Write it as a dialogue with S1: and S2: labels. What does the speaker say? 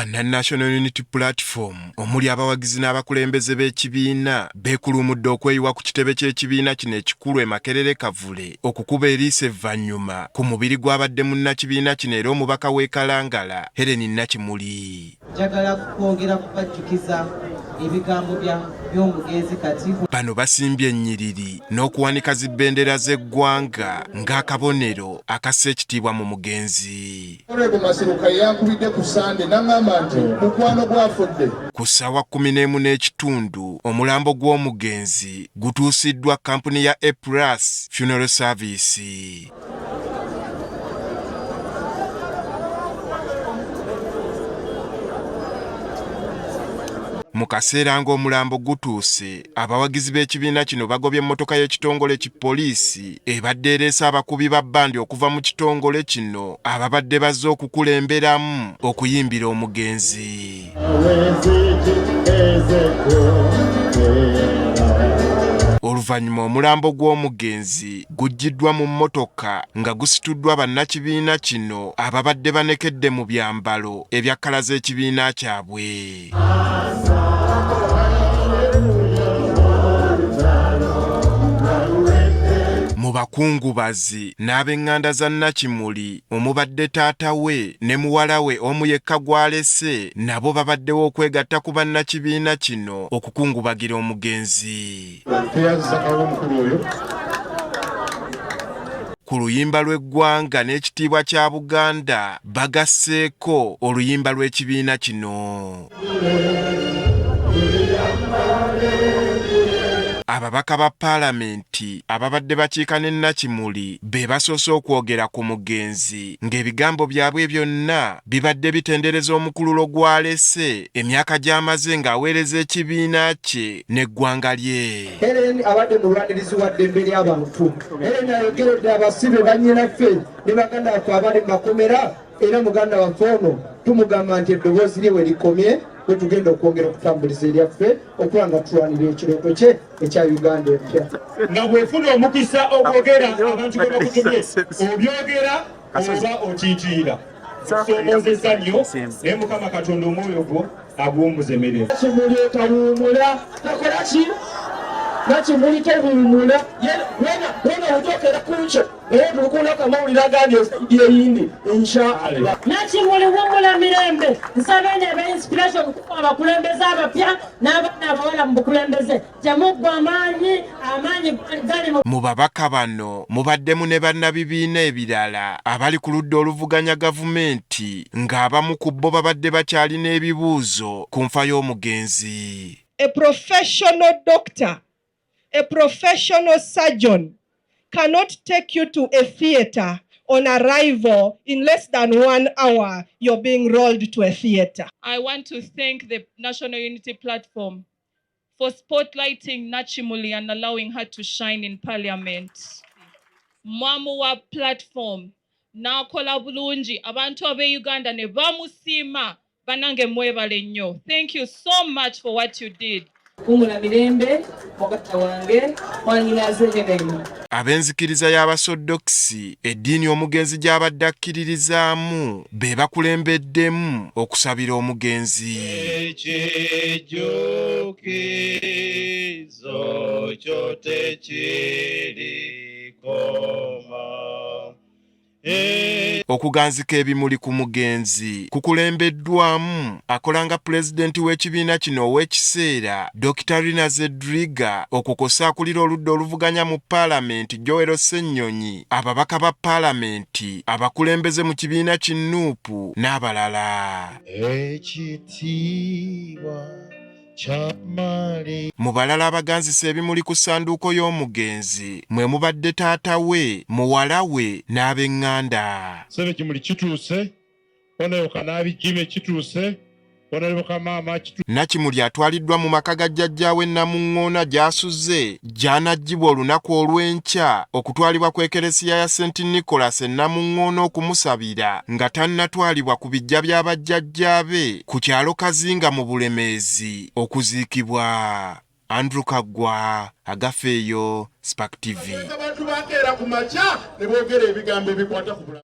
S1: National Unity Platform omuli abawagizi n'abakulembeze b'ekibiina beekulumudde okweyiwa ku kitebe ky'ekibiina kino ekikulu e Makerere Kavule okukuba eriisa evvannyuma ku mubiri gw'abadde munnakibiina kino era omubaka w'e Kalangala Hellen Nakimuli.
S2: Njagala kwongera kubajjukiza ebigambo by'omugenzi Katibu.
S1: Bano basimbye ennyiriri n'okuwanika zibbendera z'eggwanga ng'akabonero akassa ekitiibwa mu mugenzi. Ku ssaawa 11:30 omulambo gw'omugenzi gutuusiddwa kampuni ya A+ Funeral Service. Mu kaseera ng'omulambo gutuuse, abawagizi b'ekibiina kino bagobye emmotoka y'ekitongole kipoliisi ebadde ereese abakubi ba bbandi okuva mu kitongole kino ababadde bazze okukulemberamu okuyimbira omugenzi. Oluvannyuma omulambo gw'omugenzi guggiddwa mu mmotoka nga gusituddwa bannakibiina kino ababadde banekedde mu byambalo ebya kkala z'ekibiina kyabwe. Mu bakungubazi n'ab'eŋŋanda za Nakimuli omubadde taata we ne muwala we omu yekka gw'alese nabo babaddewo okwegatta ku bannakibiina kino okukungubagira omugenzi. Ku luyimba lw'eggwanga n'ekitiibwa kya Buganda bagasseeko oluyimba lw'ekibiina kino. Ababaka ba paalamenti ababadde bakiika ne Nakimuli be basoose okwogera ku mugenzi ng'ebigambo byabwe byonna bibadde bitendereza omukululo gw'alese emyaka gy'amaze ng'aweereza ekibiina kye n'eggwanga lye.
S3: Hellen abadde mulwanirizi wa ddembe ly'abantu. Hellen ayogeredde abasibe bannyinaffe ne baganda baffe abali mu makomera era muganda waffe ono tumugamba nti eddoboozi lye we likomye bwe tugenda okwongera okutambuliza eryaffe okuba nga tulwanira ekirooto kye ekya Uganda empya.
S4: Nga bwefuna omukisa okwogera abantu gwe bakutumye obyogera oba okiitiira osoomozeza nnyo naye Mukama Katonda omwoyo gwo agw'omuzemerera.
S3: Nakimuli otawuumula takola ki? Nakimuli tewuumula wena ojokera ku kyo naye tukula akamawulire agandi eyindi inshallah.
S5: Nakimuli wumula mirembe nsaba ne inspiration okuba abakulembeze abapya n'abaana abawala mu bukulembeze temuggwa amaanyi gali
S1: mu babaka bano mubaddemu ne bannabibiina ebirala abali ku ludda oluvuganya gavumenti ng'abamu ku bo babadde bakyalina ebibuuzo ku nfa y'omugenzi.
S6: A professional doctor, a professional surgeon cannot take you to a theater on arrival in less than 1 hour. You're being rolled to a theater.
S7: I want to thank the National Unity Platform for spotlighting Nakimuli and allowing her to shine in Parliament. Mwamu wa platform nakola bulungi abantu ab'e Uganda ne bamusiima banange mwebale nnyo. Thank you so much for what you did.
S1: Ab'enzikiriza y'Abasodokisi eddiini omugenzi gy'abadde akkiririzaamu be bakulembeddemu okusabira omugenzi.
S4: Ekijjukizo kyo tekirikoma.
S1: Okuganzika ebimuli ku mugenzi kukulembeddwamu akolanga pulezidenti w'ekibiina kino ow'ekiseera Dr. Rina Zedriga okukosa akulira oludda oluvuganya mu paalamenti Joel Ssennyonyi ababaka ba paalamenti abakulembeze mu kibiina ki NUP n'abalala. Mu balala abaganzisa ebimuli ku ssanduuko y'omugenzi mwe mubadde taata we muwala we n'ab'eŋŋanda.
S4: Sebe kimuli kituuse onayoka n'abijjime kituuse onayoka maama kituuse.
S1: Nakimuli atwaliddwa mu maka ga jjajjaawe Namuŋŋoona gy'asuze gy'anaggyibwa olunaku olw'enkya okutwalibwa ku ekelesiya ya St. Nicholas e Namuŋŋoona okumusabira nga tannatwalibwa ku bijja bya bajjajjaabe ku kyalo Kazinga mu Bulemeezi okuziikibwa. Andrew Kagwa, Agafeeyo, Spark TV.
S4: Abantu bakeera ku makya ne boogera ebigambo ebikwata ku